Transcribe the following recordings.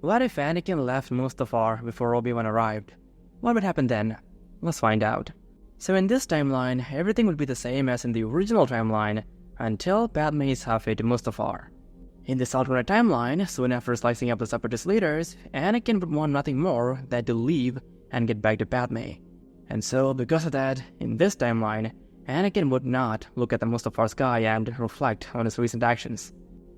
What if Anakin left Mustafar before Obi Wan arrived? What would happen then? Let's find out. So in this timeline, everything would be the same as in the original timeline until Padme is halfway to Mustafar. In this alternate timeline, soon after slicing up the Separatist leaders, Anakin would want nothing more than to leave and get back to Padme. And so, because of that, in this timeline, Anakin would not look at the Mustafar sky and reflect on his recent actions.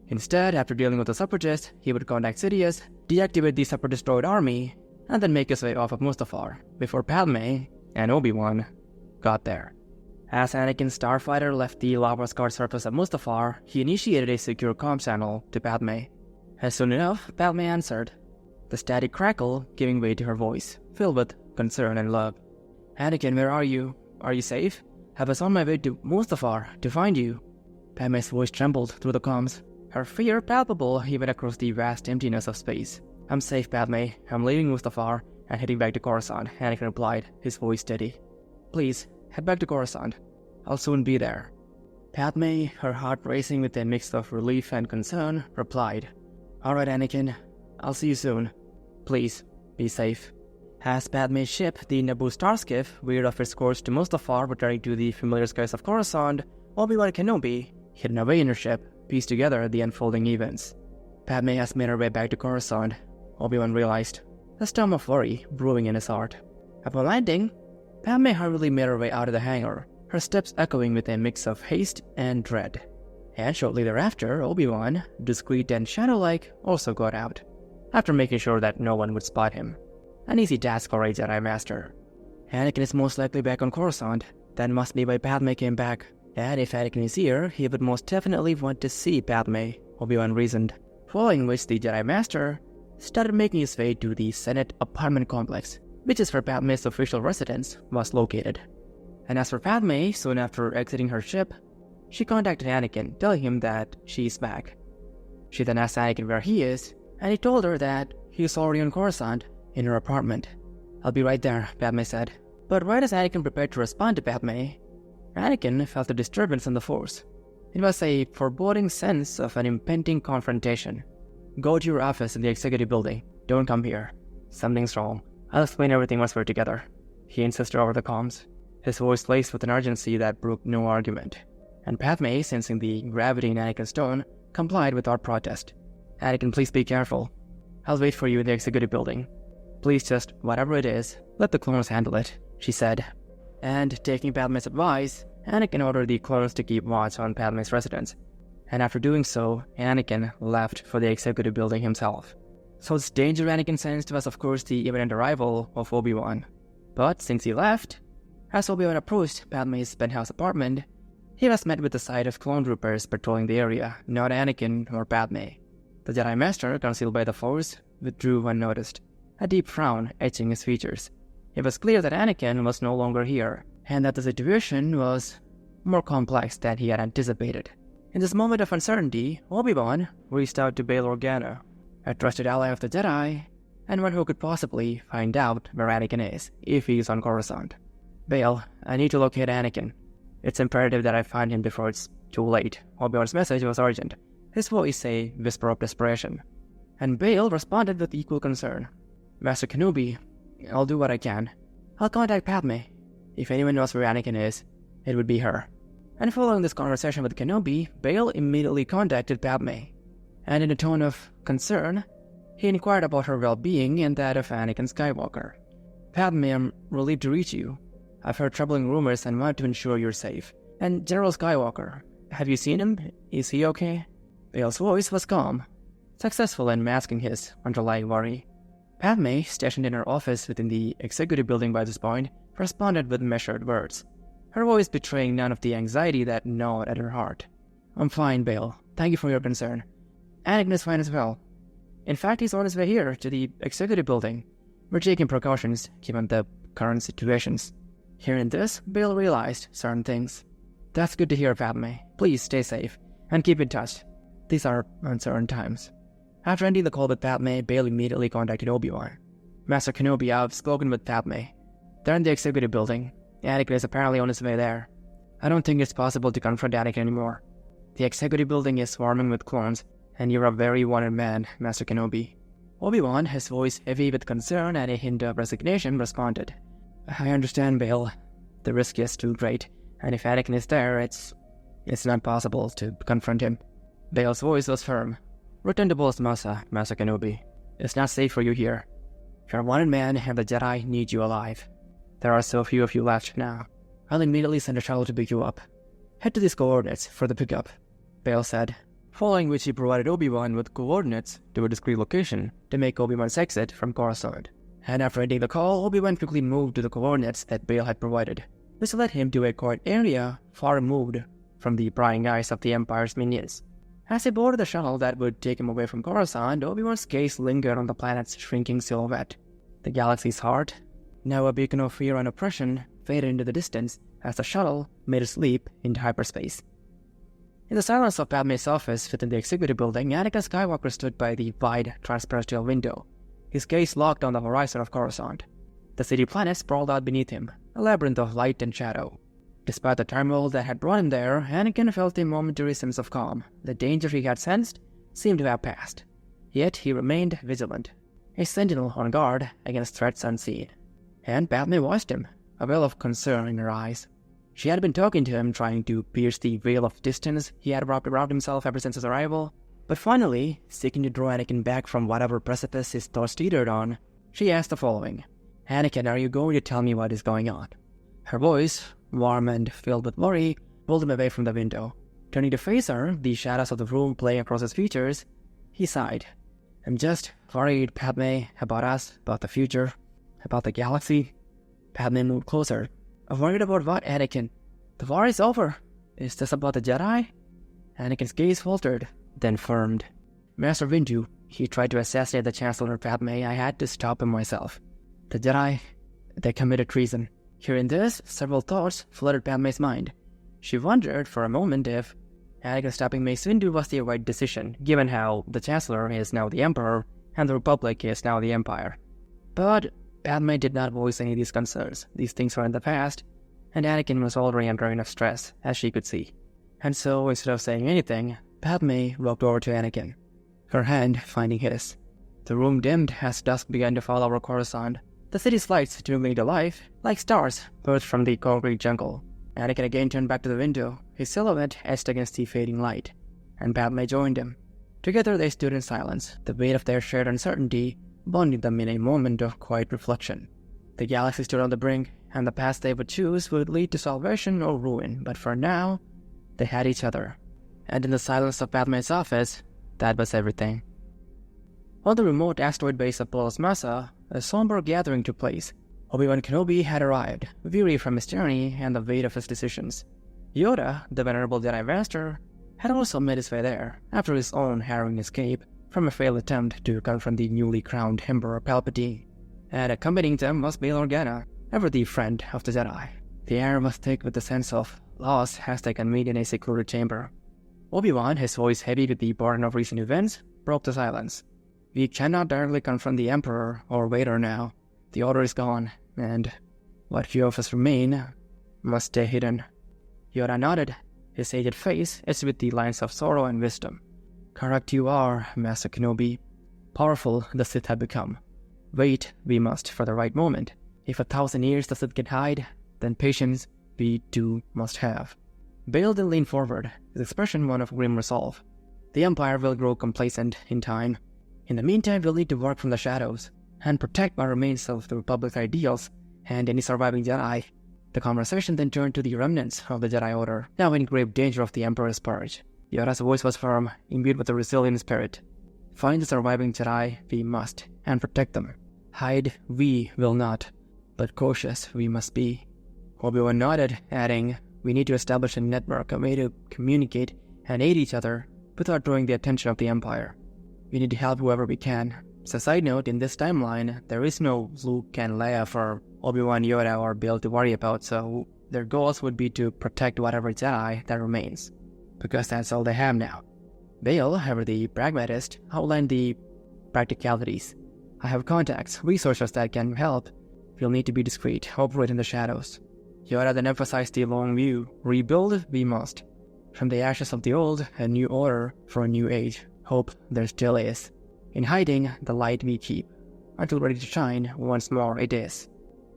Instead, after dealing with the Separatists, he would contact Sidious, deactivate the Separatist droid army, and then make his way off of Mustafar, before Padme and Obi-Wan got there. As Anakin's starfighter left the lava-scarred surface of Mustafar, he initiated a secure comm channel to Padme. As soon enough, Padme answered, the static crackle giving way to her voice, filled with concern and love. Anakin, where are you? Are you safe? I was on my way to Mustafar to find you. Padme's voice trembled through the comms, her fear palpable even across the vast emptiness of space. I'm safe, Padme. I'm leaving Mustafar and heading back to Coruscant, Anakin replied, his voice steady. Please, head back to Coruscant. I'll soon be there. Padme, her heart racing with a mix of relief and concern, replied, Alright, Anakin. I'll see you soon. Please, be safe. As Padme's ship, the Naboo Starskiff, veered off its course to Mustafar, returning to the familiar skies of Coruscant, Obi-Wan Kenobi, hidden away in her ship, pieced together the unfolding events. Padme has made her way back to Coruscant. Obi-Wan realized, a storm of worry brewing in his heart. Upon landing, Padme hurriedly made her way out of the hangar, her steps echoing with a mix of haste and dread. And shortly thereafter, Obi-Wan, discreet and shadow-like, also got out, after making sure that no one would spot him. An easy task for a Jedi Master. Anakin is most likely back on Coruscant. That must be why Padme came back. And if Anakin is here, he would most definitely want to see Padme, Obi-Wan reasoned. Following which the Jedi Master started making his way to the Senate apartment complex, which is where Padme's official residence was located. And as for Padme, soon after exiting her ship, she contacted Anakin, telling him that she's back. She then asked Anakin where he is, and he told her that he is already on Coruscant, in her apartment. I'll be right there, Padme said. But right as Anakin prepared to respond to Padme, Anakin felt a disturbance in the Force. It was a foreboding sense of an impending confrontation. Go to your office in the executive building. Don't come here. Something's wrong. I'll explain everything once we're together, he insisted over the comms, his voice laced with an urgency that brooked no argument. And Padme, sensing the gravity in Anakin's tone, complied without protest. Anakin, please be careful. I'll wait for you in the executive building. Please just, whatever it is, let the clones handle it, she said. And taking Padme's advice, Anakin ordered the clones to keep watch on Padme's residence. And after doing so, Anakin left for the executive building himself. So the danger Anakin sensed was of course the imminent arrival of Obi-Wan. But since he left, as Obi-Wan approached Padme's penthouse apartment, he was met with the sight of clone troopers patrolling the area, not Anakin or Padme. The Jedi Master, concealed by the Force, withdrew unnoticed, a deep frown etching his features. It was clear that Anakin was no longer here, and that the situation was more complex than he had anticipated. In this moment of uncertainty, Obi-Wan reached out to Bail Organa, a trusted ally of the Jedi, and one who could possibly find out where Anakin is, if he is on Coruscant. Bail, I need to locate Anakin. It's imperative that I find him before it's too late. Obi-Wan's message was urgent, his voice a whisper of desperation. And Bail responded with equal concern. Master Kenobi, I'll do what I can. I'll contact Padme. If anyone knows where Anakin is, it would be her. And following this conversation with Kenobi, Bail immediately contacted Padme. And in a tone of concern, he inquired about her well-being and that of Anakin Skywalker. Padme, I'm relieved to reach you. I've heard troubling rumors and want to ensure you're safe. And General Skywalker, have you seen him? Is he okay? Bail's voice was calm, successful in masking his underlying worry. Padme, stationed in her office within the executive building by this point, responded with measured words, her voice betraying none of the anxiety that gnawed at her heart. I'm fine, Bail. Thank you for your concern. Anakin is fine as well. In fact, he's on his way here to the executive building. We're taking precautions given the current situations. Hearing this, Bail realized certain things. That's good to hear, Padme. Please stay safe and keep in touch. These are uncertain times. After ending the call with Padme, Bail immediately contacted Obi-Wan. Master Kenobi, I've spoken with Padme. They're in the executive building. Anakin is apparently on his way there. I don't think it's possible to confront Anakin anymore. The executive building is swarming with clones, and you're a very wanted man, Master Kenobi. Obi Wan, his voice heavy with concern and a hint of resignation, responded, "I understand, Bail. The risk is too great, and if Anakin is there, it's not possible to confront him." Bail's voice was firm. "Return to Bolas Masa, Master Kenobi. It's not safe for you here. You're a wanted man, and the Jedi need you alive. There are so few of you left now. I'll immediately send a shuttle to pick you up. Head to these coordinates for the pickup," Bail said, following which he provided Obi-Wan with coordinates to a discrete location to make Obi-Wan's exit from Coruscant. And after ending the call, Obi-Wan quickly moved to the coordinates that Bail had provided, which led him to a quiet area far removed from the prying eyes of the Empire's minions. As he boarded the shuttle that would take him away from Coruscant, Obi-Wan's gaze lingered on the planet's shrinking silhouette. The galaxy's heart, now a beacon of fear and oppression, faded into the distance as the shuttle made its leap into hyperspace. In the silence of Padme's office within the executive building, Anakin Skywalker stood by the wide, transperial window, his gaze locked on the horizon of Coruscant. The city planet sprawled out beneath him, a labyrinth of light and shadow. Despite the turmoil that had brought him there, Anakin felt a momentary sense of calm. The danger he had sensed seemed to have passed. Yet he remained vigilant, a sentinel on guard against threats unseen. And Padme watched him, a well of concern in her eyes. She had been talking to him, trying to pierce the veil of distance he had wrapped around himself ever since his arrival. But finally, seeking to draw Anakin back from whatever precipice his thoughts teetered on, she asked the following: "Anakin, are you going to tell me what is going on?" Her voice, warm and filled with worry, pulled him away from the window. Turning to face her, the shadows of the room playing across his features, he sighed. "I'm just worried, Padme, about us, about the future, about the galaxy." Padme moved closer. "Worried about what, Anakin? The war is over. Is this about the Jedi?" Anakin's gaze faltered, then firmed. "Master Windu, he tried to assassinate the Chancellor, Padme. I had to stop him myself. The Jedi, they committed treason." Hearing this, several thoughts flooded Padme's mind. She wondered for a moment if Anakin stopping Mace Windu was the right decision, given how the Chancellor is now the Emperor and the Republic is now the Empire. But Padme did not voice any of these concerns. These things were in the past, and Anakin was already under enough stress, as she could see. And so, instead of saying anything, Padme walked over to Anakin, her hand finding his. The room dimmed as dusk began to fall over Coruscant, the city's lights twinkling to life like stars birthed from the concrete jungle. Anakin again turned back to the window, his silhouette etched against the fading light, and Padme joined him. Together they stood in silence, the weight of their shared uncertainty bonding them in a moment of quiet reflection. The galaxy stood on the brink, and the path they would choose would lead to salvation or ruin, but for now, they had each other. And in the silence of Padme's office, that was everything. On the remote asteroid base of Bolas Masa, a somber gathering took place. Obi-Wan Kenobi had arrived, weary from his journey and the weight of his decisions. Yoda, the venerable Jedi Master, had also made his way there, after his own harrowing escape from a failed attempt to confront the newly crowned Emperor Palpatine. And accompanying them was Bail Organa, ever the friend of the Jedi. The air was thick with the sense of loss as they convened in a secluded chamber. Obi-Wan, his voice heavy with the burden of recent events, broke the silence. "We cannot directly confront the Emperor or Vader now. The order is gone, and what few of us remain must stay hidden." Yoda nodded, his aged face etched with the lines of sorrow and wisdom. "Correct you are, Master Kenobi. Powerful the Sith have become. Wait we must for the right moment. If 1,000 years the Sith can hide, then patience we too must have." Bail then leaned forward, his expression one of grim resolve. "The Empire will grow complacent in time. In the meantime, we'll need to work from the shadows and protect what remains of the Republic's ideals and any surviving Jedi." The conversation then turned to the remnants of the Jedi Order, now in grave danger of the Emperor's purge. Yoda's voice was firm, imbued with a resilient spirit. "Find the surviving Jedi we must, and protect them. Hide we will not, but cautious we must be." Obi-Wan nodded, adding, "We need to establish a network, a way to communicate and aid each other without drawing the attention of the Empire. We need to help whoever we can." As a side note, in this timeline, there is no Luke and Leia for Obi-Wan, Yoda, or Bail to worry about, so their goals would be to protect whatever Jedi that remains, because that's all they have now. Bail, however, the pragmatist, outlined the practicalities. "I have contacts, resources that can help. We'll need to be discreet, operate in the shadows." Yoda then emphasized the long view. "Rebuild we must. From the ashes of the old, a new order for a new age. Hope there still is." In hiding, the light we keep, until ready to shine, once more it is.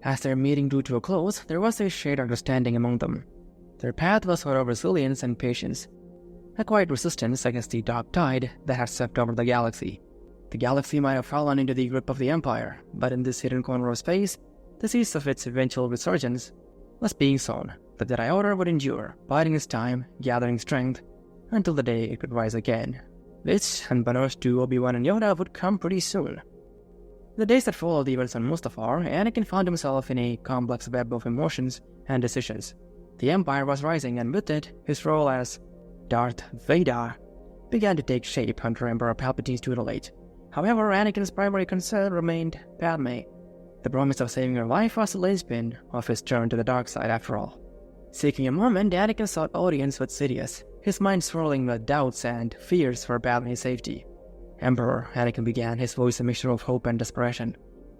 As their meeting drew to a close, there was a shared understanding among them. Their path was one of resilience and patience, a quiet resistance against the dark tide that had swept over the galaxy. The galaxy might have fallen into the grip of the Empire, but in this hidden corner of space, the seeds of its eventual resurgence was being sown. The Jedi Order would endure, biding its time, gathering strength, until the day it could rise again, which, unbeknownst to Obi Wan and Yoda, would come pretty soon. The days that followed the events on Mustafar, Anakin found himself in a complex web of emotions and decisions. The Empire was rising, and with it, his role as Darth Vader began to take shape under Emperor Palpatine's tutelage. However, Anakin's primary concern remained Padme. The promise of saving her life was the linchpin of his turn to the dark side after all. Seeking a moment, Anakin sought audience with Sidious, his mind swirling with doubts and fears for Padme's safety. "Emperor," Anakin began, his voice a mixture of hope and desperation.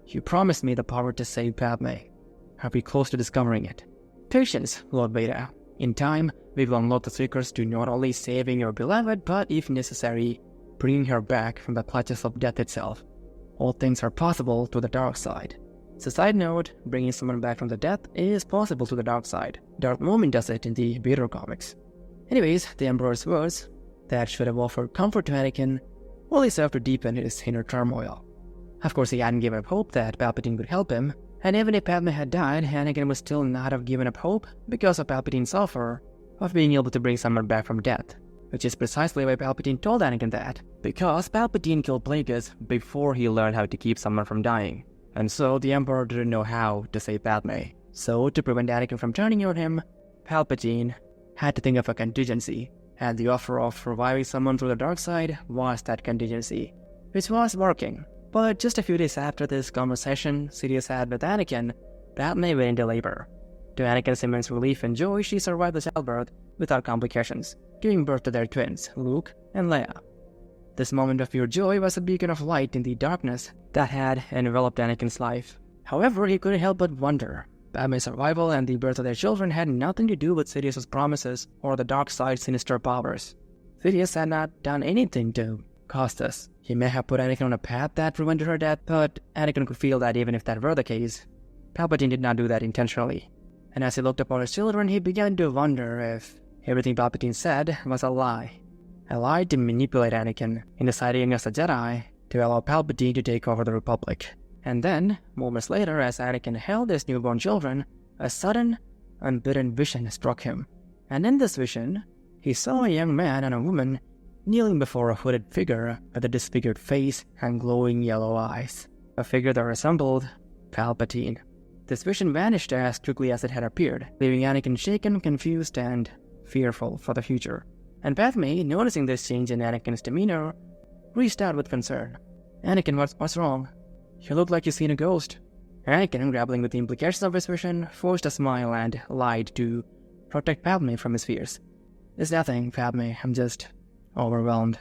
"You promised me the power to save Padme. Are we close to discovering it?" "Patience, Lord Vader. In time, we will unlock the secrets to not only saving your beloved, but, if necessary, bringing her back from the clutches of death itself. All things are possible to the dark side." As a side note, bringing someone back from the death is possible to the dark side. Darth Maul does it in the Vader comics. Anyways, the Emperor's words, that should have offered comfort to Anakin, only served to deepen his inner turmoil. Of course, he hadn't given up hope that Palpatine could help him, and even if Padme had died, Anakin would still not have given up hope because of Palpatine's offer of being able to bring someone back from death, which is precisely why Palpatine told Anakin that, because Palpatine killed Plagueis before he learned how to keep someone from dying, and so the Emperor didn't know how to save Padme. So, to prevent Anakin from turning on him, Palpatine had to think of a contingency, and the offer of reviving someone through the dark side was that contingency, which was working. But just a few days after this conversation Sidious had with Anakin, Padme went into labor. To Anakin's immense relief and joy, she survived the childbirth without complications, giving birth to their twins, Luke and Leia. This moment of pure joy was a beacon of light in the darkness that had enveloped Anakin's life. However, he couldn't help but wonder. Padme's survival and the birth of their children had nothing to do with Sidious's promises or the dark side's sinister powers. Sidious had not done anything to cause this. He may have put Anakin on a path that prevented her death, but Anakin could feel that even if that were the case, Palpatine did not do that intentionally. And as he looked upon his children, he began to wonder if everything Palpatine said was a lie. A lie to manipulate Anakin into siding against the Jedi to allow Palpatine to take over the Republic. And then, moments later, as Anakin held his newborn children, a sudden, unbidden vision struck him. And in this vision, he saw a young man and a woman kneeling before a hooded figure with a disfigured face and glowing yellow eyes. A figure that resembled Palpatine. This vision vanished as quickly as it had appeared, leaving Anakin shaken, confused, and fearful for the future. And Padme, noticing this change in Anakin's demeanor, reached out with concern. "Anakin, what's wrong? You look like you've seen a ghost." Anakin, grappling with the implications of his vision, forced a smile and lied to protect Padme from his fears. "It's nothing, Padme, I'm just overwhelmed."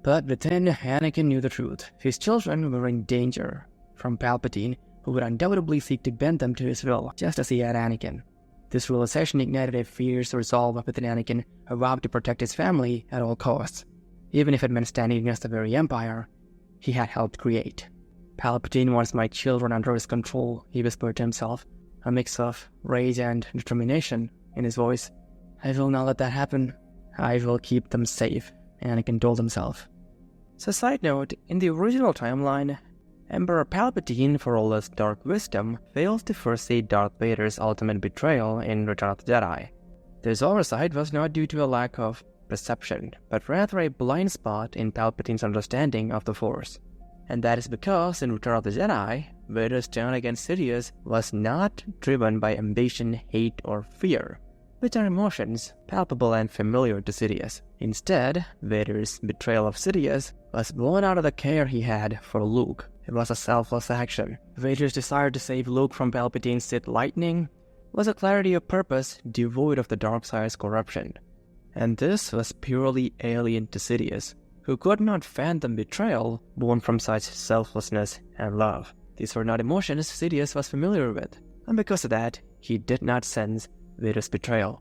But within, Anakin knew the truth. His children were in danger from Palpatine, who would undoubtedly seek to bend them to his will, just as he had Anakin. This realization ignited a fierce resolve within Anakin, a vow to protect his family at all costs, even if it meant standing against the very empire he had helped create. "Palpatine wants my children under his control," he whispered to himself, a mix of rage and determination in his voice. "I will not let that happen. I will keep them safe," Anakin told himself. So, side note, in the original timeline, Emperor Palpatine, for all his dark wisdom, failed to foresee Darth Vader's ultimate betrayal in Return of the Jedi. This oversight was not due to a lack of perception, but rather a blind spot in Palpatine's understanding of the Force. And that is because in Return of the Jedi, Vader's turn against Sidious was not driven by ambition, hate, or fear, which are emotions palpable and familiar to Sidious. Instead, Vader's betrayal of Sidious was born out of the care he had for Luke. It was a selfless action. Vader's desire to save Luke from Palpatine's Sith lightning was a clarity of purpose devoid of the dark side's corruption. And this was purely alien to Sidious, who could not fathom betrayal born from such selflessness and love. These were not emotions Sidious was familiar with, and because of that, he did not sense Vader's betrayal.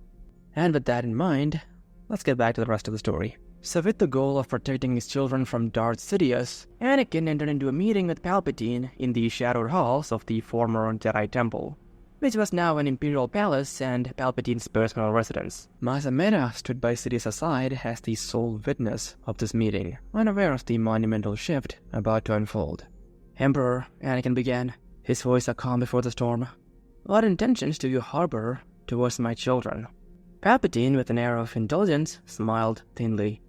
And with that in mind, let's get back to the rest of the story. So with the goal of protecting his children from Darth Sidious, Anakin entered into a meeting with Palpatine in the shadowed halls of the former Jedi Temple, which was now an imperial palace and Palpatine's personal residence. Mas Amedda stood by Sidious's side as the sole witness of this meeting, unaware of the monumental shift about to unfold. "Emperor," Anakin began, his voice a calm before the storm, "what intentions do you harbor towards my children?" Palpatine, with an air of indulgence, smiled thinly.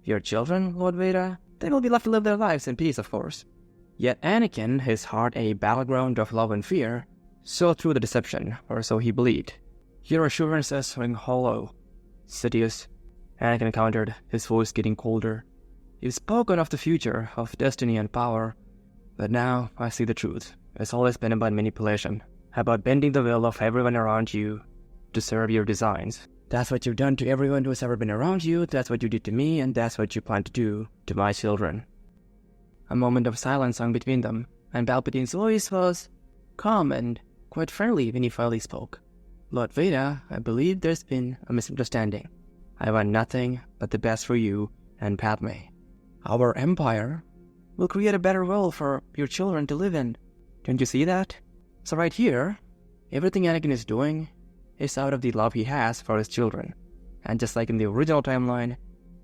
"Your children, Lord Vader? They will be left to live their lives in peace, of course." Yet Anakin, his heart a battleground of love and fear, saw through the deception, or so he believed. "Your assurances ring hollow, Sidious," Anakin countered, his voice getting colder. "You've spoken of the future, of destiny and power, but now I see the truth. It's always been about manipulation, about bending the will of everyone around you to serve your designs. That's what you've done to everyone who's ever been around you, that's what you did to me, and that's what you plan to do to my children." A moment of silence hung between them, and Palpatine's voice was calm and quite friendly when he finally spoke. "Lord Vader, I believe there's been a misunderstanding. I want nothing but the best for you and Padme. Our empire will create a better world for your children to live in. Don't you see that? So right here, everything Anakin is doing is out of the love he has for his children. And just like in the original timeline,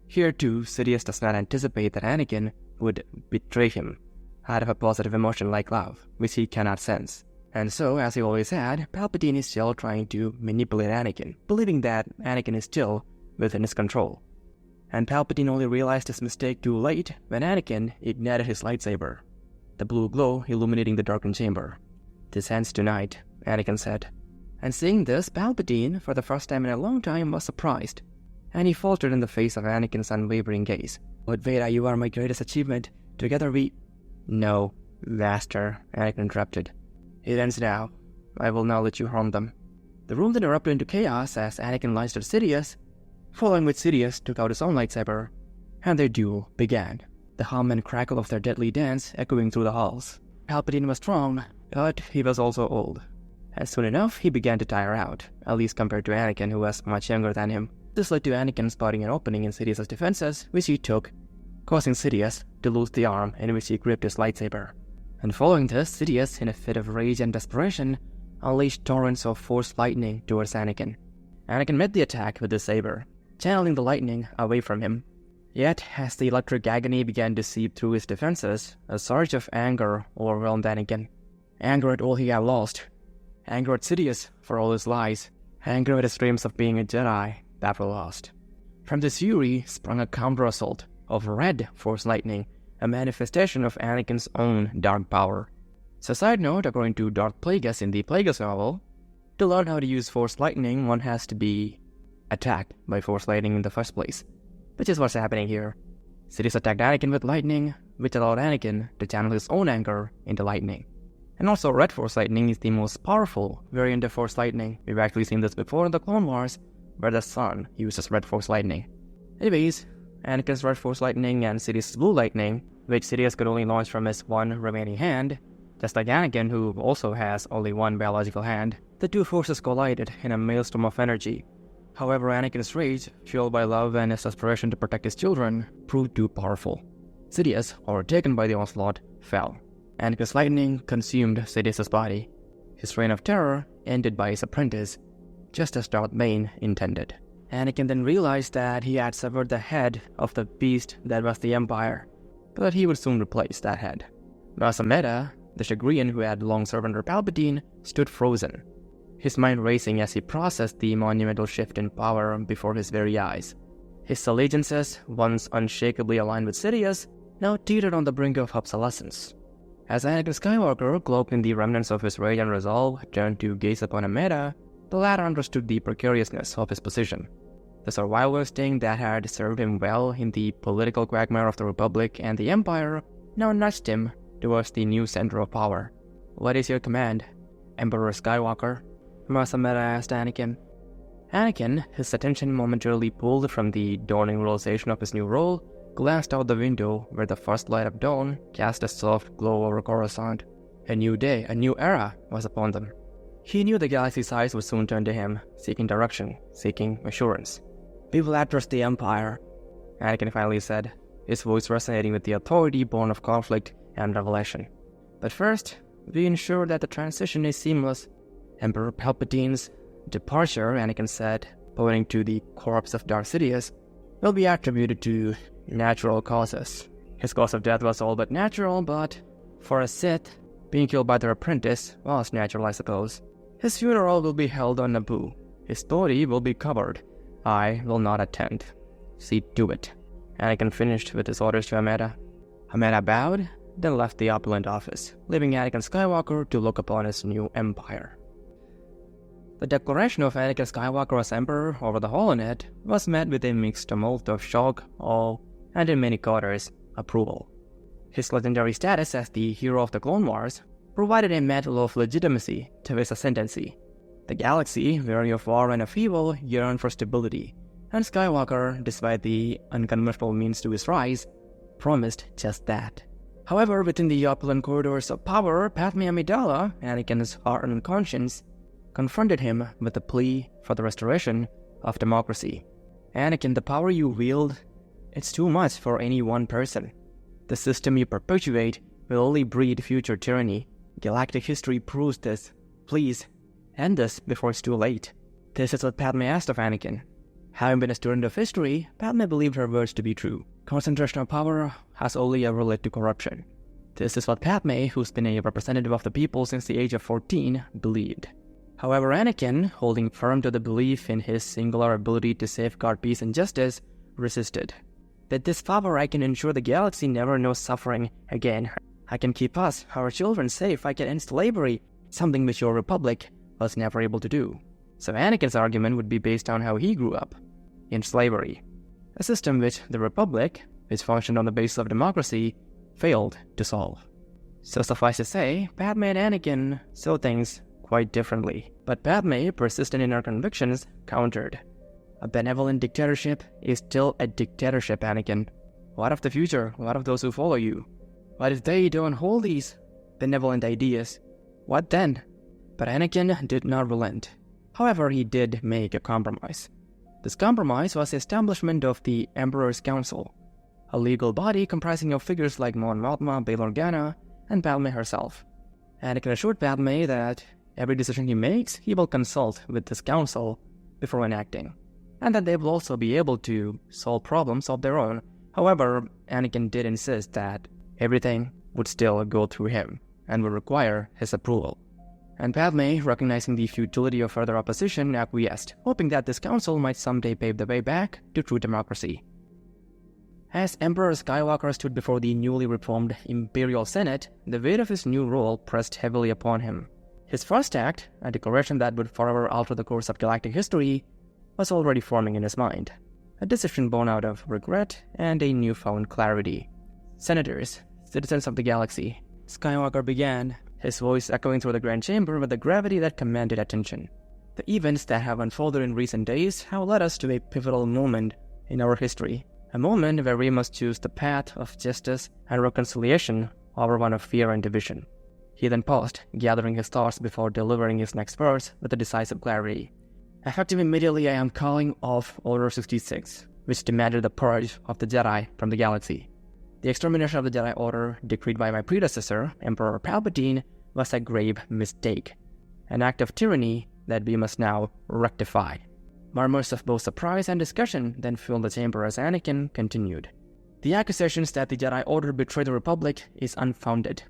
here too, Sidious does not anticipate that Anakin would betray him out of a positive emotion like love, which he cannot sense. And so, as he always had, Palpatine is still trying to manipulate Anakin, believing that Anakin is still within his control. And Palpatine only realized his mistake too late when Anakin ignited his lightsaber, the blue glow illuminating the darkened chamber. "This ends tonight," Anakin said. And seeing this, Palpatine, for the first time in a long time, was surprised, and he faltered in the face of Anakin's unwavering gaze. "Lord Vader, you are my greatest achievement. Together we—" "No, Master," Anakin interrupted. "It ends now. I will not let you harm them." The room then erupted into chaos as Anakin lunged at Sidious, following which Sidious took out his own lightsaber, and their duel began, the hum and crackle of their deadly dance echoing through the halls. Palpatine was strong, but he was also old. And soon enough, he began to tire out, at least compared to Anakin, who was much younger than him. This led to Anakin spotting an opening in Sidious's defenses, which he took, causing Sidious to lose the arm in which he gripped his lightsaber. And following this, Sidious, in a fit of rage and desperation, unleashed torrents of force lightning towards Anakin. Anakin met the attack with his saber, channeling the lightning away from him. Yet, as the electric agony began to seep through his defenses, a surge of anger overwhelmed Anakin. Anger at all he had lost. Anger at Sidious for all his lies. Anger at his dreams of being a Jedi that were lost. From this fury sprung a counter-assault of red force lightning, a manifestation of Anakin's own dark power. So side note, according to Darth Plagueis in the Plagueis novel, to learn how to use force lightning, one has to be attacked by force lightning in the first place, which is what's happening here. Sidious attacked Anakin with lightning, which allowed Anakin to channel his own anger into lightning. And also, red force lightning is the most powerful variant of force lightning. We've actually seen this before in the Clone Wars, where the sun uses red force lightning. Anyways, Anakin's red force lightning and Sidious's blue lightning, which Sidious could only launch from his one remaining hand, just like Anakin, who also has only one biological hand, the two forces collided in a maelstrom of energy. However, Anakin's rage, fueled by love and his aspiration to protect his children, proved too powerful. Sidious, overtaken by the onslaught, fell. Anakin's lightning consumed Sidious's body. His reign of terror ended by his apprentice, just as Darth Bane intended. Anakin then realized that he had severed the head of the beast that was the Empire, but that he would soon replace that head. Mas Amedda, the Chagrian who had long served under Palpatine, stood frozen, his mind racing as he processed the monumental shift in power before his very eyes. His allegiances, once unshakably aligned with Sidious, now teetered on the brink of obsolescence. As Anakin Skywalker, cloaked in the remnants of his rage and resolve, turned to gaze upon Amedda, the latter understood the precariousness of his position. The survival instinct that had served him well in the political quagmire of the Republic and the Empire now nudged him towards the new center of power. "What is your command, Emperor Skywalker?" Mas Amedda asked Anakin. Anakin, his attention momentarily pulled from the dawning realization of his new role, glanced out the window where the first light of dawn cast a soft glow over Coruscant. A new day, a new era was upon them. He knew the galaxy's eyes would soon turn to him, seeking direction, seeking assurance. "We will address the Empire," Anakin finally said, his voice resonating with the authority born of conflict and revelation. But first, we ensure that the transition is seamless. Emperor Palpatine's departure, Anakin said, pointing to the corpse of Darth Sidious, will be attributed to natural causes. His cause of death was all but natural, but for a Sith, being killed by their apprentice was natural, I suppose. His funeral will be held on Naboo. His body will be covered. I will not attend. See to it. Anakin finished with his orders to Ameda. Ameda bowed, then left the opulent office, leaving Anakin Skywalker to look upon his new empire. The declaration of Anakin Skywalker as Emperor over the holonet was met with a mixed tumult of shock, awe, and in many quarters, approval. His legendary status as the hero of the Clone Wars provided a metal of legitimacy to his ascendancy. The galaxy, weary of war and of evil, yearned for stability, and Skywalker, despite the unconventional means to his rise, promised just that. However, within the opulent corridors of power, Padme Amidala, Anakin's heart and conscience, confronted him with a plea for the restoration of democracy. Anakin, the power you wield, it's too much for any one person. The system you perpetuate will only breed future tyranny. Galactic history proves this. Please, end this before it's too late. This is what Padme asked of Anakin. Having been a student of history, Padme believed her words to be true. Concentration of power has only ever led to corruption. This is what Padme, who's been a representative of the people since the age of 14, believed. However, Anakin, holding firm to the belief in his singular ability to safeguard peace and justice, resisted. With this power, I can ensure the galaxy never knows suffering again. I can keep us, our children, safe. I can end slavery, something which your Republic was never able to do. So Anakin's argument would be based on how he grew up, in slavery, a system which the Republic, which functioned on the basis of democracy, failed to solve. So suffice to say, Padme and Anakin saw things quite differently, but Padme, persistent in her convictions, countered. A benevolent dictatorship is still a dictatorship, Anakin. What of the future? What of those who follow you? What if they don't hold these benevolent ideas? What then? But Anakin did not relent. However, he did make a compromise. This compromise was the establishment of the Emperor's Council, a legal body comprising of figures like Mon Mothma, Bail Organa, and Padme herself. Anakin assured Padme that every decision he makes, he will consult with this council before enacting, and that they will also be able to solve problems of their own. However, Anakin did insist that everything would still go through him and would require his approval. And Padme, recognizing the futility of further opposition, acquiesced, hoping that this council might someday pave the way back to true democracy. As Emperor Skywalker stood before the newly reformed Imperial Senate, the weight of his new role pressed heavily upon him. His first act, a declaration that would forever alter the course of galactic history, was already forming in his mind, a decision born out of regret and a newfound clarity. Senators, citizens of the galaxy, Skywalker began, his voice echoing through the Grand Chamber with a gravity that commanded attention. The events that have unfolded in recent days have led us to a pivotal moment in our history, a moment where we must choose the path of justice and reconciliation over one of fear and division. He then paused, gathering his thoughts before delivering his next verse with a decisive clarity. Effective immediately, I am calling off Order 66, which demanded the purge of the Jedi from the galaxy. The extermination of the Jedi Order, decreed by my predecessor, Emperor Palpatine, was a grave mistake, an act of tyranny that we must now rectify. Murmurs of both surprise and discussion then filled the chamber as Anakin continued. The accusations that the Jedi Order betrayed the Republic is unfounded.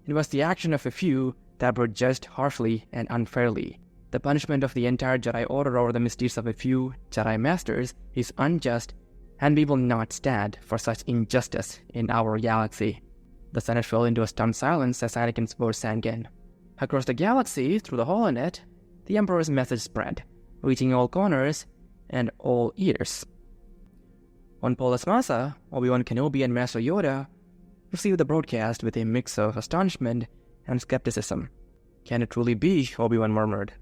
It was the action of a few that were judged harshly and unfairly. The punishment of the entire Jedi Order over the misdeeds of a few Jedi Masters is unjust, and we will not stand for such injustice in our galaxy. The Senate fell into a stunned silence as Anakin's words sank in. Across the galaxy, through the holonet, the Emperor's message spread, reaching all corners and all ears. On Polis Massa, Obi Wan Kenobi and Master Yoda received the broadcast with a mix of astonishment and skepticism. Can it truly be? Obi Wan murmured.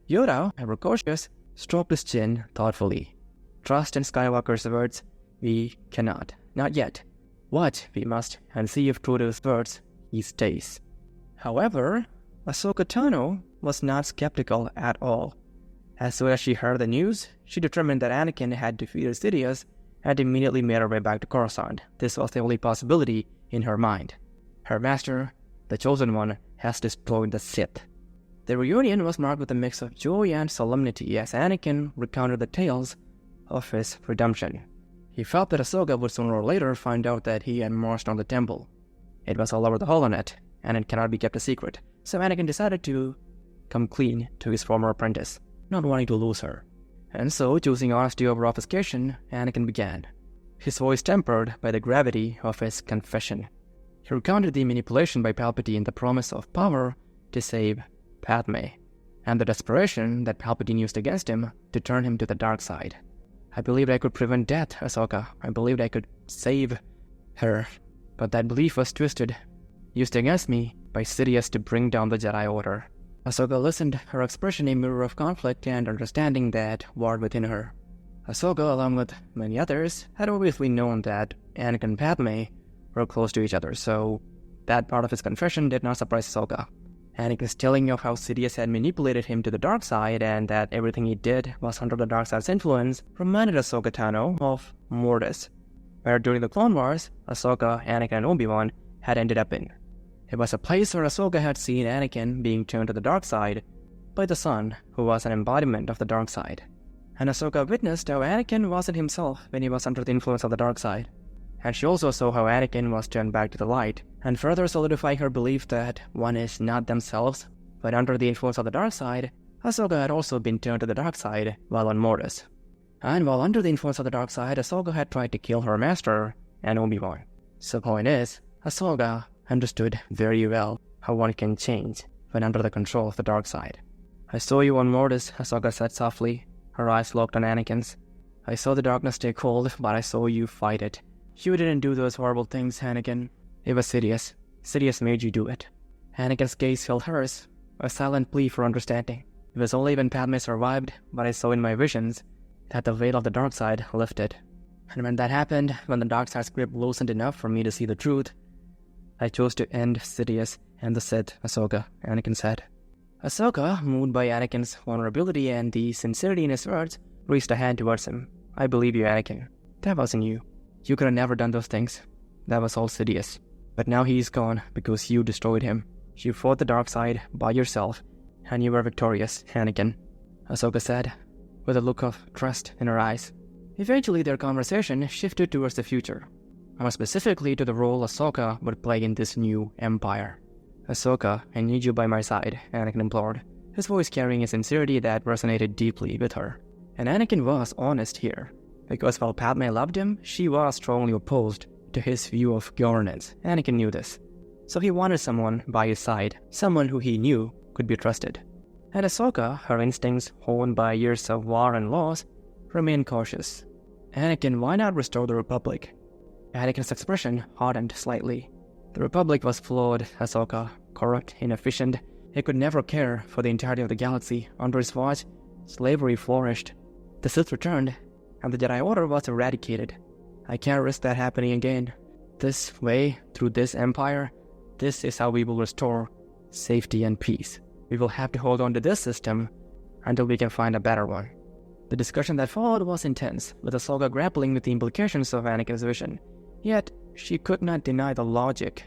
Yoda, ever cautious, stroked his chin thoughtfully. Trust in Skywalker's words, we cannot. Not yet. What we must, and see if true to his words, he stays. However, Ahsoka Tano was not skeptical at all. As soon as she heard the news, she determined that Anakin had defeated Sidious and immediately made her way back to Coruscant. This was the only possibility in her mind. Her master, the Chosen One, has destroyed the Sith. The reunion was marked with a mix of joy and solemnity as Anakin recounted the tales of his redemption. He felt that Ahsoka would sooner or later find out that he had marched on the temple. It was all over the holonet, and it cannot be kept a secret, so Anakin decided to come clean to his former apprentice, not wanting to lose her. And so, choosing honesty over obfuscation, Anakin began, his voice tempered by the gravity of his confession. He recounted the manipulation by Palpatine, the promise of power to save Padme, and the desperation that Palpatine used against him to turn him to the dark side. I believed I could prevent death, Ahsoka. I believed I could save her. But that belief was twisted, used against me by Sidious to bring down the Jedi Order. Ahsoka listened, her expression a mirror of conflict and understanding that warred within her. Ahsoka, along with many others, had obviously known that Anakin and Padme were close to each other, so that part of his confession did not surprise Ahsoka. Anakin's telling of how Sidious had manipulated him to the dark side and that everything he did was under the dark side's influence reminded Ahsoka Tano of Mortis, where during the Clone Wars, Ahsoka, Anakin, and Obi Wan had ended up in. It was a place where Ahsoka had seen Anakin being turned to the dark side by the Son, who was an embodiment of the dark side. And Ahsoka witnessed how Anakin wasn't himself when he was under the influence of the dark side. And she also saw how Anakin was turned back to the light, and further solidifying her belief that one is not themselves, but under the influence of the dark side, Ahsoka had also been turned to the dark side while on Mortis. And while under the influence of the dark side, Ahsoka had tried to kill her master and Obi Wan. So the point is, Ahsoka understood very well how one can change when under the control of the dark side. I saw you on Mortis, Ahsoka said softly, her eyes locked on Anakin's. I saw the darkness take hold, but I saw you fight it. You didn't do those horrible things, Anakin. It was Sidious. Sidious made you do it. Anakin's gaze held hers, a silent plea for understanding. It was only when Padme survived, but I saw in my visions, that the veil of the dark side lifted. And when that happened, when the dark side's grip loosened enough for me to see the truth, I chose to end Sidious and the Sith, Ahsoka, Anakin said. Ahsoka, moved by Anakin's vulnerability and the sincerity in his words, raised a hand towards him. I believe you, Anakin. That wasn't you. You could have never done those things. That was all Sidious. But now he is gone because you destroyed him. You fought the dark side by yourself, and you were victorious, Anakin, Ahsoka said, with a look of trust in her eyes. Eventually their conversation shifted towards the future, more specifically to the role Ahsoka would play in this new empire. Ahsoka, I need you by my side, Anakin implored, his voice carrying a sincerity that resonated deeply with her. And Anakin was honest here, because while Padme loved him, she was strongly opposed to his view of governance. Anakin knew this. So he wanted someone by his side, someone who he knew could be trusted. And Ahsoka, her instincts honed by years of war and loss, remained cautious. Anakin, why not restore the Republic? Anakin's expression hardened slightly. The Republic was flawed, Ahsoka, corrupt, inefficient. It could never care for the entirety of the galaxy. Under his watch, slavery flourished. The Sith returned, and the Jedi Order was eradicated. I can't risk that happening again. This way, through this empire, this is how we will restore safety and peace. We will have to hold on to this system until we can find a better one. The discussion that followed was intense, with Ahsoka grappling with the implications of Anakin's vision. Yet, she could not deny the logic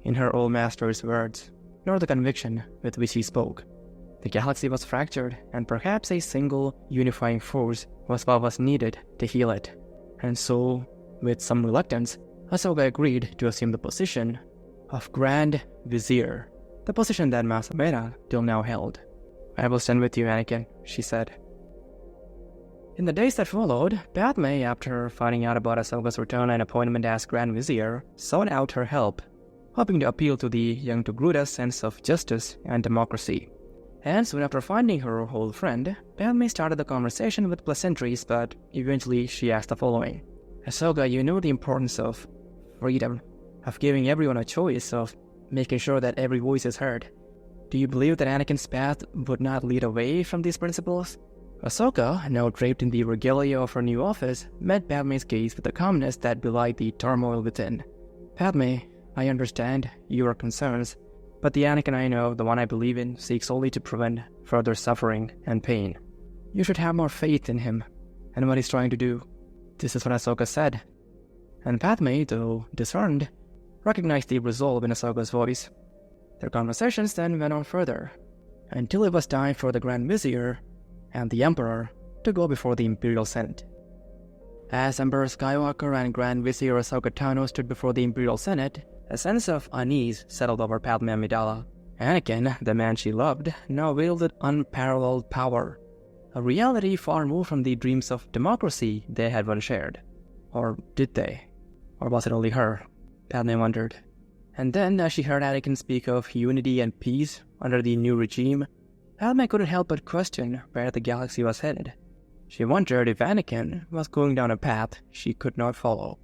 in her old master's words, nor the conviction with which he spoke. The galaxy was fractured, and perhaps a single unifying force was what was needed to heal it. And so, with some reluctance, Ahsoka agreed to assume the position of Grand Vizier, the position that Mas Amedda till now held. I will stand with you, Anakin, she said. In the days that followed, Padme, after finding out about Ahsoka's return and appointment as Grand Vizier, sought out her help, hoping to appeal to the young Togruta's sense of justice and democracy. And soon after finding her old friend, Padme started the conversation with pleasantries, but eventually she asked the following. Ahsoka, you know the importance of freedom, of giving everyone a choice, of making sure that every voice is heard. Do you believe that Anakin's path would not lead away from these principles? Ahsoka, now draped in the regalia of her new office, met Padme's gaze with a calmness that belied the turmoil within. Padme, I understand your concerns, but the Anakin I know, the one I believe in, seeks only to prevent further suffering and pain. You should have more faith in him and what he's trying to do. This is what Ahsoka said. And Padme, though discerned, recognized the resolve in Ahsoka's voice. Their conversations then went on further, until it was time for the Grand Vizier and the Emperor to go before the Imperial Senate. As Emperor Skywalker and Grand Vizier Ahsoka Tano stood before the Imperial Senate, a sense of unease settled over Padme Amidala. Anakin, the man she loved, now wielded unparalleled power, a reality far removed from the dreams of democracy they had once shared. Or did they? Or was it only her? Padme wondered. And then, as she heard Anakin speak of unity and peace under the new regime, Padme couldn't help but question where the galaxy was headed. She wondered if Anakin was going down a path she could not follow.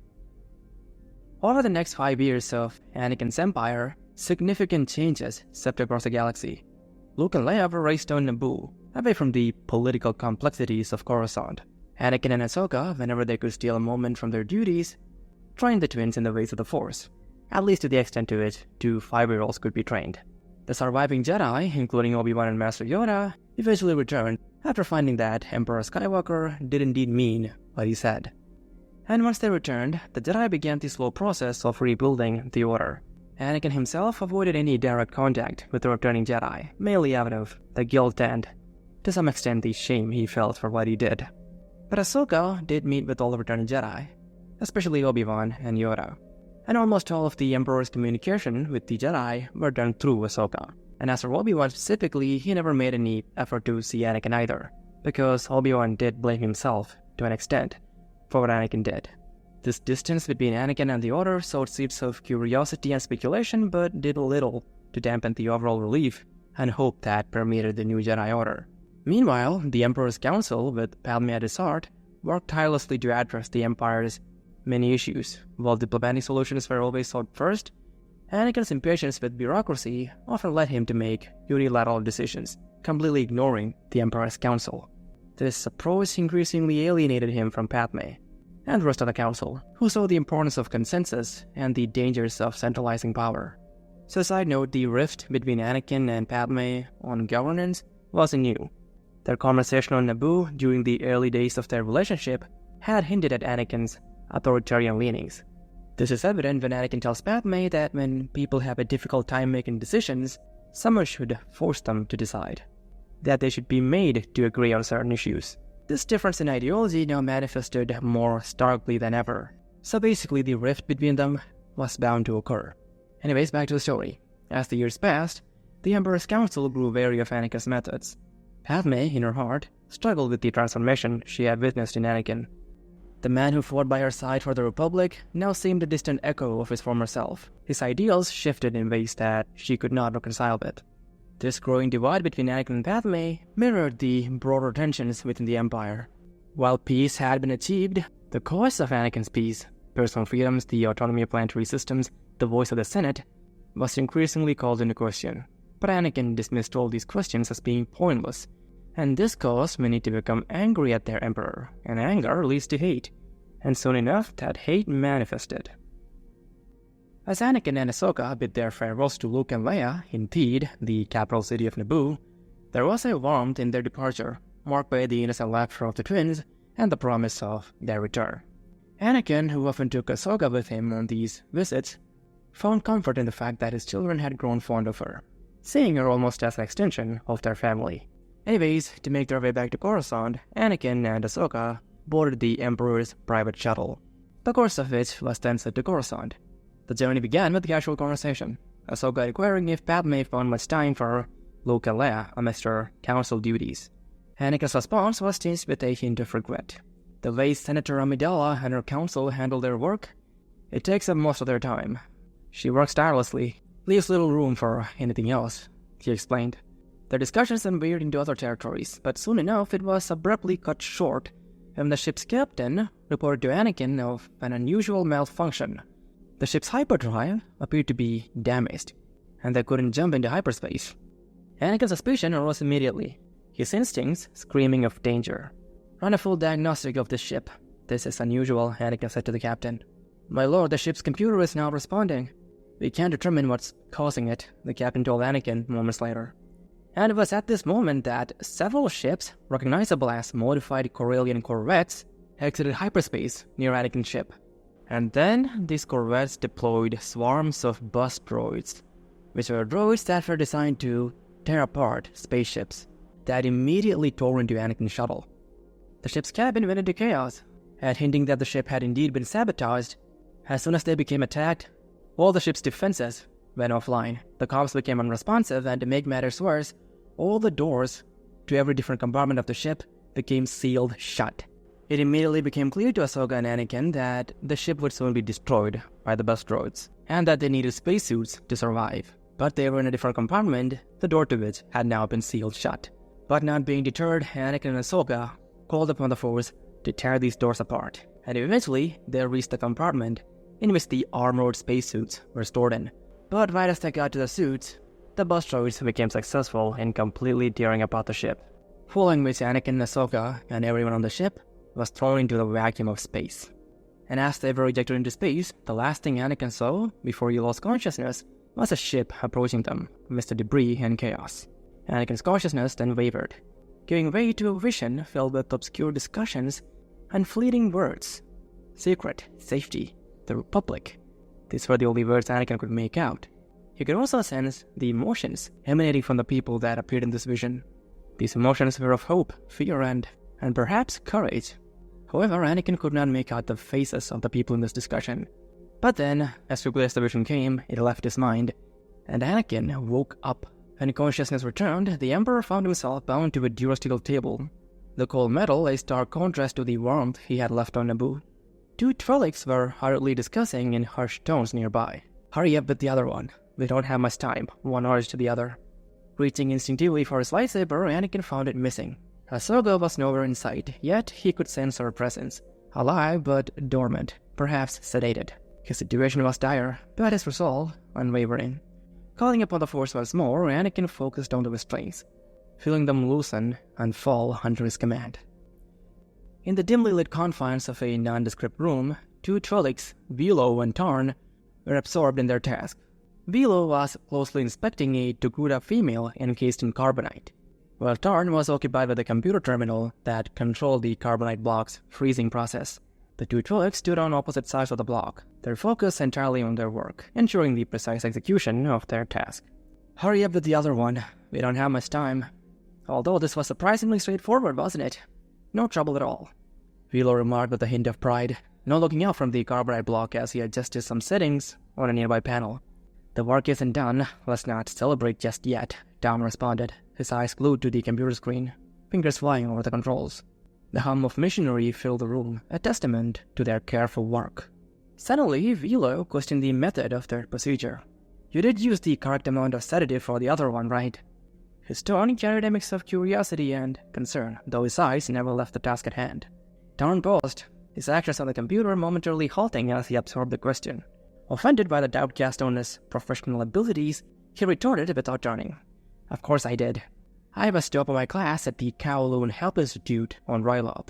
Over the next 5 years of Anakin's empire, significant changes swept across the galaxy. Luke and Leia were raised on Naboo, away from the political complexities of Coruscant. Anakin and Ahsoka, whenever they could steal a moment from their duties, trained the twins in the ways of the Force, at least to the extent to which 2 5-year-olds could be trained. The surviving Jedi, including Obi Wan and Master Yoda, eventually returned after finding that Emperor Skywalker did indeed mean what he said. And once they returned, the Jedi began the slow process of rebuilding the Order. Anakin himself avoided any direct contact with the returning Jedi, mainly out of the guilt and, to some extent, the shame he felt for what he did. But Ahsoka did meet with all the returning Jedi, especially Obi Wan and Yoda. And almost all of the Emperor's communication with the Jedi were done through Ahsoka. And as for Obi Wan specifically, he never made any effort to see Anakin either, because Obi Wan did blame himself, to an extent, for what Anakin did. This distance between Anakin and the Order sowed seeds of curiosity and speculation, but did little to dampen the overall relief and hope that permeated the new Jedi Order. Meanwhile, the Emperor's Council, with Padme at its heart, worked tirelessly to address the Empire's many issues. While diplomatic solutions were always sought first, Anakin's impatience with bureaucracy often led him to make unilateral decisions, completely ignoring the Emperor's Council. This approach increasingly alienated him from Padme and the rest of the Council, who saw the importance of consensus and the dangers of centralizing power. So, side note, the rift between Anakin and Padme on governance wasn't new. Their conversation on Naboo during the early days of their relationship had hinted at Anakin's authoritarian leanings. This is evident when Anakin tells Padme that when people have a difficult time making decisions, someone should force them to decide, that they should be made to agree on certain issues. This difference in ideology now manifested more starkly than ever, so basically the rift between them was bound to occur. Anyways, back to the story. As the years passed, the Emperor's Council grew wary of Anakin's methods. Padme, in her heart, struggled with the transformation she had witnessed in Anakin. The man who fought by her side for the Republic now seemed a distant echo of his former self. His ideals shifted in ways that she could not reconcile with. This growing divide between Anakin and Padme mirrored the broader tensions within the Empire. While peace had been achieved, the cause of Anakin's peace, personal freedoms, the autonomy of planetary systems, the voice of the Senate, was increasingly called into question. But Anakin dismissed all these questions as being pointless, and this caused many to become angry at their Emperor, and anger leads to hate, and soon enough that hate manifested. As Anakin and Ahsoka bid their farewells to Luke and Leia in Theed, the capital city of Naboo, there was a warmth in their departure, marked by the innocent laughter of the twins and the promise of their return. Anakin, who often took Ahsoka with him on these visits, found comfort in the fact that his children had grown fond of her, seeing her almost as an extension of their family. Anyways, to make their way back to Coruscant, Anakin and Ahsoka boarded the Emperor's private shuttle, the course of which was then set to Coruscant. The journey began with casual conversation, Ahsoka inquiring if Padme found much time for Luke and Leia amidst her council duties. Anakin's response was tinged with a hint of regret. The way Senator Amidala and her council handle their work, it takes up most of their time. She works tirelessly, leaves little room for anything else, he explained. Their discussions then veered into other territories, but soon enough it was abruptly cut short when the ship's captain reported to Anakin of an unusual malfunction. The ship's hyperdrive appeared to be damaged, and they couldn't jump into hyperspace. Anakin's suspicion arose immediately, his instincts screaming of danger. Run a full diagnostic of this ship. This is unusual, Anakin said to the captain. My lord, the ship's computer is now responding. We can't determine what's causing it, the captain told Anakin moments later. And it was at this moment that several ships, recognizable as modified Corellian corvettes, exited hyperspace near Anakin's ship. And then these corvettes deployed swarms of bus droids, which were droids that were designed to tear apart spaceships that immediately tore into Anakin's shuttle. The ship's cabin went into chaos, and hinting that the ship had indeed been sabotaged. As soon as they became attacked, all the ship's defenses went offline. The comms became unresponsive, and to make matters worse, all the doors to every different compartment of the ship became sealed shut. It immediately became clear to Ahsoka and Anakin that the ship would soon be destroyed by the bus droids, and that they needed spacesuits to survive. But they were in a different compartment, the door to which had now been sealed shut. But not being deterred, Anakin and Ahsoka called upon the Force to tear these doors apart, and eventually they reached the compartment in which the armored spacesuits were stored in. But right as they got to the suits, the bus droids became successful in completely tearing apart the ship, following which Anakin, Ahsoka, and everyone on the ship was thrown into the vacuum of space. And as they were ejected into space, the last thing Anakin saw before he lost consciousness was a ship approaching them amidst the debris and chaos. Anakin's consciousness then wavered, giving way to a vision filled with obscure discussions and fleeting words. Secret, safety, the Republic. These were the only words Anakin could make out. He could also sense the emotions emanating from the people that appeared in this vision. These emotions were of hope, fear, and perhaps courage. However, Anakin could not make out the faces of the people in this discussion. But then, as quickly as the vision came, it left his mind, and Anakin woke up. When consciousness returned, the Emperor found himself bound to a durostical table. The cold metal, a stark contrast to the warmth he had left on Naboo. Two Trollocs were hurriedly discussing in hushed tones nearby. "Hurry up with the other one. We don't have much time," one urged the other. Reaching instinctively for his lightsaber, Anakin found it missing. Ahsoka was nowhere in sight, yet he could sense her presence. Alive but dormant, perhaps sedated. His situation was dire, but his resolve unwavering. Calling upon the Force once more, Anakin focused on the restraints, feeling them loosen and fall under his command. In the dimly lit confines of a nondescript room, two Trollocs, Velo and Tarn, were absorbed in their task. Velo was closely inspecting a Tokuda female encased in carbonite, while Tarn was occupied with a computer terminal that controlled the carbonite block's freezing process. The two Trollocs stood on opposite sides of the block, their focus entirely on their work, ensuring the precise execution of their task. "Hurry up with the other one. We don't have much time." Although this was surprisingly straightforward, wasn't it? No trouble at all, Velo remarked with a hint of pride, not looking out from the carbonite block as he adjusted some settings on a nearby panel. "The work isn't done. Let's not celebrate just yet," Tom responded, his eyes glued to the computer screen, fingers flying over the controls. The hum of machinery filled the room, a testament to their careful work. Suddenly, Velo questioned the method of their procedure. "You did use the correct amount of sedative for the other one, right?" His tone carried a mix of curiosity and concern, though his eyes never left the task at hand. Tarn paused, his actions on the computer momentarily halting as he absorbed the question. Offended by the doubt cast on his professional abilities, he retorted without turning. "Of course I did. I was top of my class at the Kowloon Health Institute on Ryloth.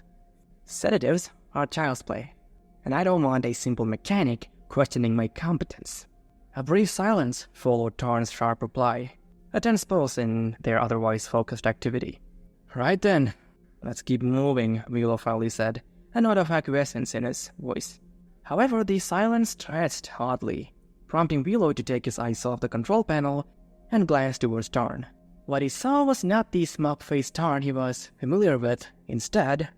Sedatives are child's play, and I don't want a simple mechanic questioning my competence." A brief silence followed Tarn's sharp reply, a tense pause in their otherwise focused activity. "Right then, let's keep moving," Velo finally said, a note of acquiescence in his voice. However, the silence stretched oddly, prompting Velo to take his eyes off the control panel and glance towards Tarn. What he saw was not the smug-faced Tarn he was familiar with. Instead,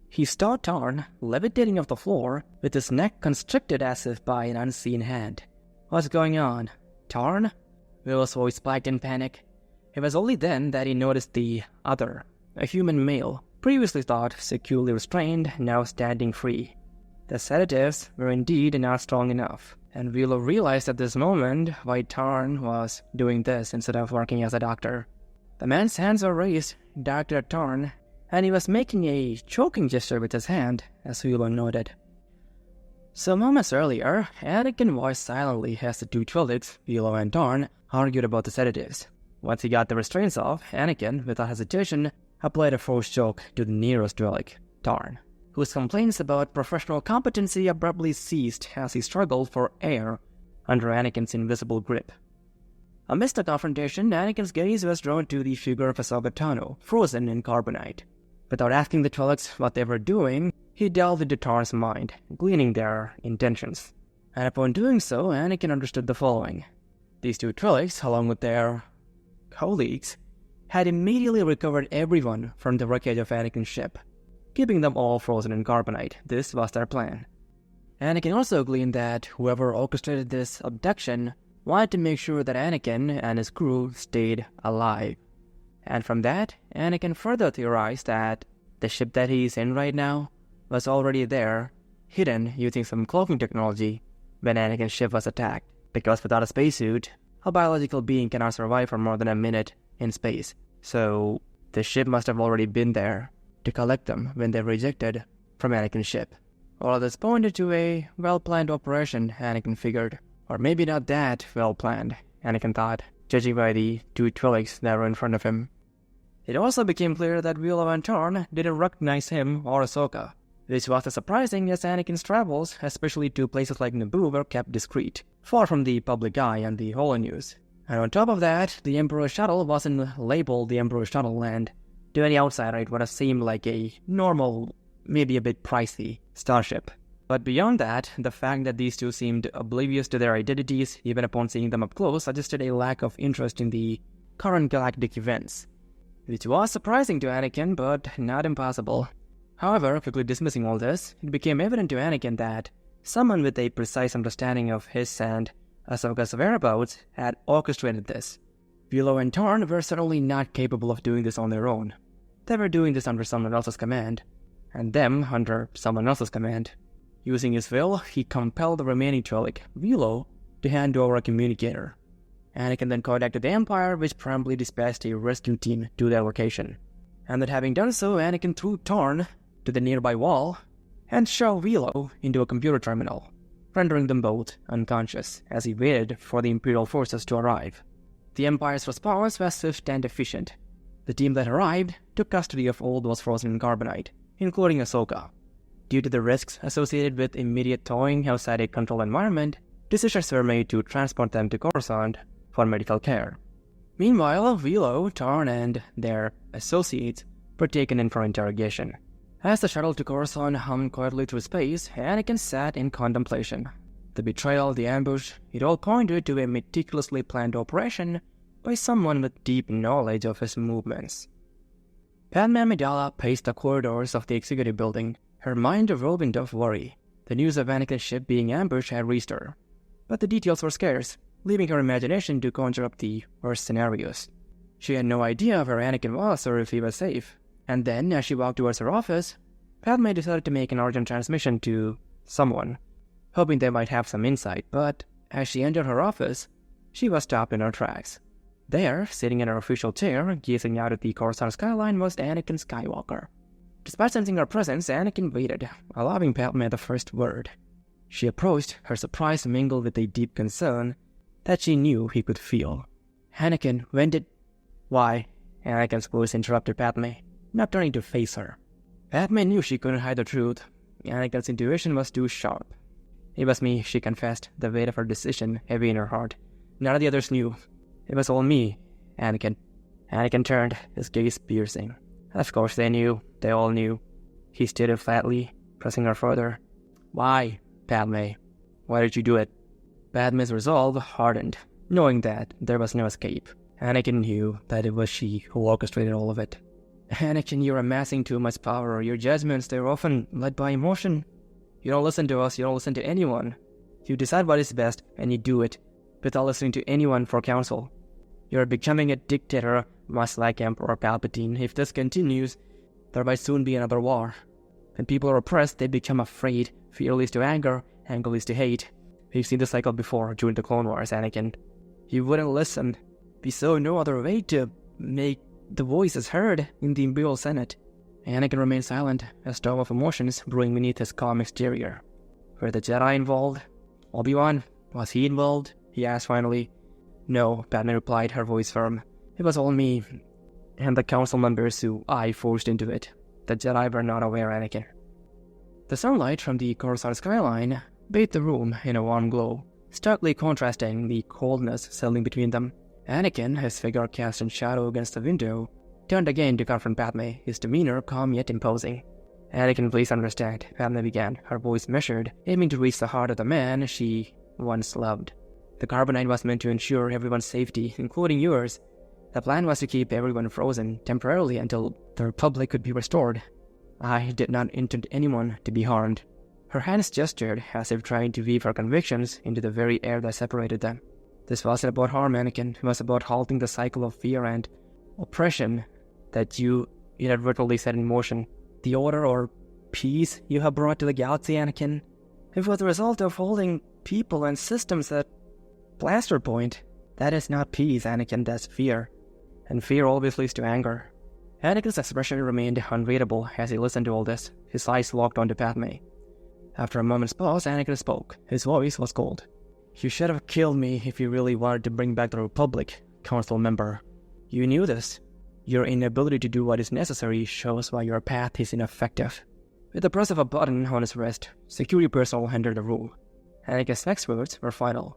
he saw Tarn levitating off the floor with his neck constricted as if by an unseen hand. "What's going on, Tarn?" Velo's voice spiked in panic. It was only then that he noticed the other, a human male, previously thought securely restrained, now standing free. The sedatives were indeed not strong enough, and Velo realized at this moment why Tarn was doing this instead of working as a doctor. The man's hands were raised, directed at Tarn, and he was making a choking gesture with his hand, as Velo noted. So moments earlier, Anakin watched silently as the two Trollocs, Velo and Tarn, argued about the sedatives. Once he got the restraints off, Anakin, without hesitation, applied a force choke to the nearest Trolloc, Tarn, whose complaints about professional competency abruptly ceased as he struggled for air under Anakin's invisible grip. Amidst the confrontation, Anakin's gaze was drawn to the figure of Ahsoka Tano, frozen in carbonite. Without asking the Trollocs what they were doing, He delved into Tarn's mind, gleaning their intentions. And upon doing so, Anakin understood the following. These two Trollocs, along with their colleagues, had immediately recovered everyone from the wreckage of Anakin's ship, keeping them all frozen in carbonite. This was their plan. Anakin also gleaned that whoever orchestrated this abduction wanted to make sure that Anakin and his crew stayed alive. And from that, Anakin further theorized that the ship that he's in right now was already there, hidden using some cloaking technology when Anakin's ship was attacked. Because without a spacesuit, a biological being cannot survive for more than a minute in space. So the ship must have already been there to collect them when they rejected from Anakin's ship. All of this pointed to a well-planned operation, Anakin figured. Or maybe not that well-planned, Anakin thought, judging by the two Trollocs that were in front of him. It also became clear that Willow and Tarn didn't recognize him or Ahsoka, which was as surprising as Anakin's travels, especially to places like Naboo, were kept discreet, far from the public eye and the holonews. And on top of that, the Emperor's shuttle wasn't labeled the Emperor's shuttle, and to any outsider it would have seemed like a normal, maybe a bit pricey, starship. But beyond that, the fact that these two seemed oblivious to their identities even upon seeing them up close suggested a lack of interest in the current galactic events, which was surprising to Anakin, but not impossible. However, quickly dismissing all this, it became evident to Anakin that someone with a precise understanding of his and Ahsoka's whereabouts had orchestrated this. Willow and Tarn were certainly not capable of doing this on their own. They were doing this under someone else's command, and them under someone else's command. Using his will, he compelled the remaining Trolloc, Willow, to hand over a communicator. Anakin then contacted the Empire, which promptly dispatched a rescue team to their location. And that having done so, Anakin threw Tarn to the nearby wall and shoved Willow into a computer terminal, rendering them both unconscious as he waited for the Imperial forces to arrive. The Empire's response was swift and efficient. The team that arrived took custody of all those frozen in carbonite, including Ahsoka. Due to the risks associated with immediate thawing outside a controlled environment, decisions were made to transport them to Coruscant for medical care. Meanwhile, Willow, Tarn, and their associates were taken in for interrogation. As the shuttle to Coruscant hummed quietly through space, Anakin sat in contemplation. The betrayal, the ambush, it all pointed to a meticulously planned operation by someone with deep knowledge of his movements. Padme Amidala paced the corridors of the executive building, her mind a whirlwind of worry. The news of Anakin's ship being ambushed had reached her, but the details were scarce, leaving her imagination to conjure up the worst scenarios. She had no idea where Anakin was or if he was safe. And then, as she walked towards her office, Padme decided to make an urgent transmission to someone, hoping they might have some insight, but as she entered her office, she was stopped in her tracks. There, sitting in her official chair, gazing out at the Coruscant skyline, was Anakin Skywalker. Despite sensing her presence, Anakin waited, allowing Padme the first word. She approached, her surprise mingled with a deep concern that she knew he could feel. "Anakin, when did—" "Why?" Anakin's voice interrupted Padme, not turning to face her. Padme knew she couldn't hide the truth. Anakin's intuition was too sharp. "It was me," she confessed, the weight of her decision heavy in her heart. "None of the others knew. It was all me, Anakin." Anakin turned, his gaze piercing. "Of course they knew. They all knew." He stared flatly, pressing her further. "Why, Padme? Why did you do it?" Padme's resolve hardened, knowing that there was no escape. Anakin knew that it was she who orchestrated all of it. "Anakin, you're amassing too much power. Your judgments, they're often led by emotion. You don't listen to us, you don't listen to anyone. You decide what is best, and you do it, without listening to anyone for counsel. You're becoming a dictator, much like Emperor Palpatine. If this continues, there might soon be another war. When people are oppressed, they become afraid. Fear leads to anger, anger leads to hate. We've seen this cycle before during the Clone Wars, Anakin. You wouldn't listen. We saw no other way to make the voices heard in the Imperial Senate." Anakin remained silent, a storm of emotions brewing beneath his calm exterior. "Were the Jedi involved? Obi Wan, was he involved?" he asked finally. "No," Padme replied, her voice firm. "It was all me, and the council members who I forced into it. The Jedi were not aware, Anakin." The sunlight from the Coruscant skyline bathed the room in a warm glow, starkly contrasting the coldness settling between them. Anakin, his figure cast in shadow against the window, turned again to confront Padme, his demeanor calm yet imposing. Anakin, please understand, Padme began, her voice measured, aiming to reach the heart of the man she once loved. The carbonite was meant to ensure everyone's safety, including yours. The plan was to keep everyone frozen temporarily until the Republic could be restored. I did not intend anyone to be harmed. Her hands gestured as if trying to weave her convictions into the very air that separated them. This wasn't about harm, Anakin. It was about halting the cycle of fear and oppression that you inadvertently set in motion. The order or peace you have brought to the galaxy, Anakin, it was the result of holding people and systems at blaster point. That is not peace, Anakin, that's fear. And fear always leads to anger. Anakin's expression remained unreadable as he listened to all this, his eyes locked onto Padme. After a moment's pause, Anakin spoke. His voice was cold. You should have killed me if you really wanted to bring back the Republic, Council member. You knew this. Your inability to do what is necessary shows why your path is ineffective. With the press of a button on his wrist, security personnel entered the room. Anakin's next words were final.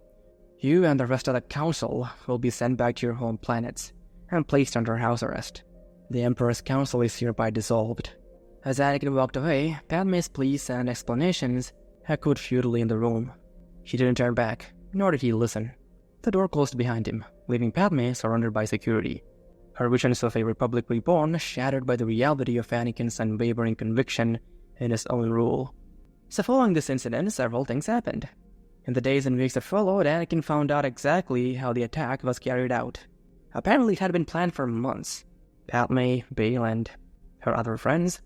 You and the rest of the Council will be sent back to your home planets and placed under house arrest. The Emperor's Council is hereby dissolved. As Anakin walked away, Padme's pleas and explanations echoed futilely in the room. He didn't turn back, nor did he listen. The door closed behind him, leaving Padme surrounded by security. Her visions of a Republic reborn shattered by the reality of Anakin's unwavering conviction in his own rule. So following this incident, several things happened. In the days and weeks that followed, Anakin found out exactly how the attack was carried out. Apparently it had been planned for months. Padme, Bail, and her other friends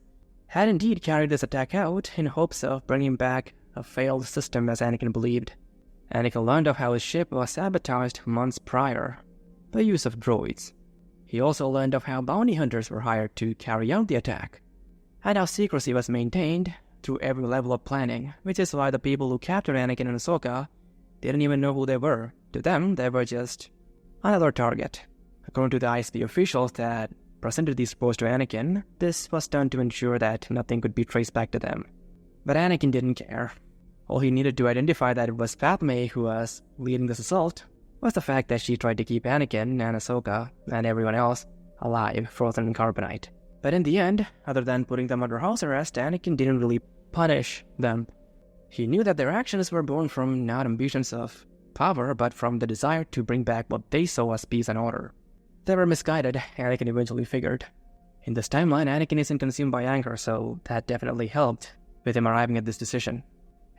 had indeed carried this attack out in hopes of bringing back a failed system as Anakin believed. Anakin learned of how his ship was sabotaged months prior by use of droids. He also learned of how bounty hunters were hired to carry out the attack, and how secrecy was maintained through every level of planning, which is why the people who captured Anakin and Ahsoka didn't even know who they were. To them, they were just another target. According to the ISB officials that presented these reports to Anakin, this was done to ensure that nothing could be traced back to them. But Anakin didn't care. All he needed to identify that it was Padme who was leading this assault was the fact that she tried to keep Anakin and Ahsoka and everyone else alive, frozen in carbonite. But in the end, other than putting them under house arrest, Anakin didn't really punish them. He knew that their actions were born from not ambitions of power, but from the desire to bring back what they saw as peace and order. They were misguided, Anakin eventually figured. In this timeline, Anakin isn't consumed by anger, so that definitely helped with him arriving at this decision.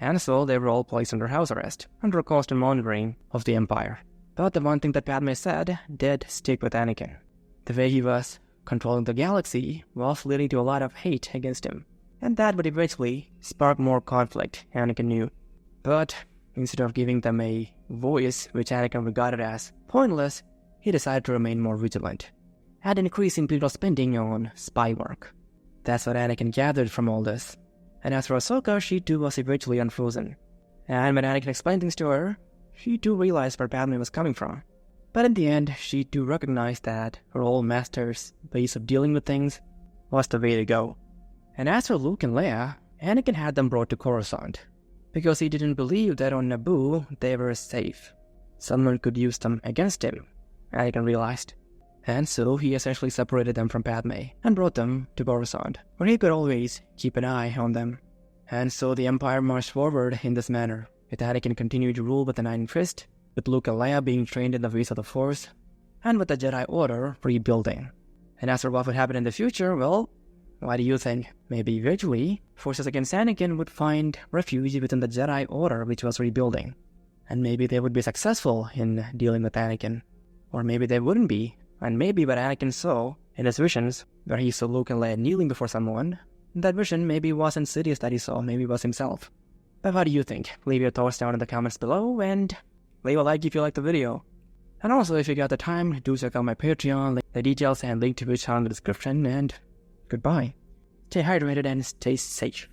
And so they were all placed under house arrest, under constant monitoring of the Empire. But the one thing that Padme said did stick with Anakin. The way he was controlling the galaxy was leading to a lot of hate against him, and that would eventually spark more conflict, Anakin knew. But instead of giving them a voice which Anakin regarded as pointless, he decided to remain more vigilant, and increase imperial spending on spy work. That's what Anakin gathered from all this. And as for Ahsoka, she too was eventually unfrozen. And when Anakin explained things to her, she too realized where Padme was coming from. But in the end, she too recognized that her old master's ways of dealing with things was the way to go. And as for Luke and Leia, Anakin had them brought to Coruscant, because he didn't believe that on Naboo they were safe. Someone could use them against him, Anakin realized. And so he essentially separated them from Padme and brought them to Coruscant, where he could always keep an eye on them. And so the Empire marched forward in this manner, with Anakin continuing to rule with an iron fist, with Luke and Leia being trained in the ways of the Force, and with the Jedi Order rebuilding. And as for what would happen in the future, well, what do you think? Maybe eventually, forces against Anakin would find refuge within the Jedi Order which was rebuilding. And maybe they would be successful in dealing with Anakin. Or maybe they wouldn't be. And maybe what Anakin saw in his visions, where he saw Luke and Leia kneeling before someone, that vision maybe wasn't Sidious that he saw, maybe it was himself. But what do you think? Leave your thoughts down in the comments below, and leave a like if you liked the video. And also, if you got the time, do check out my Patreon, the details and link to which are in the description, and goodbye. Stay hydrated and stay safe.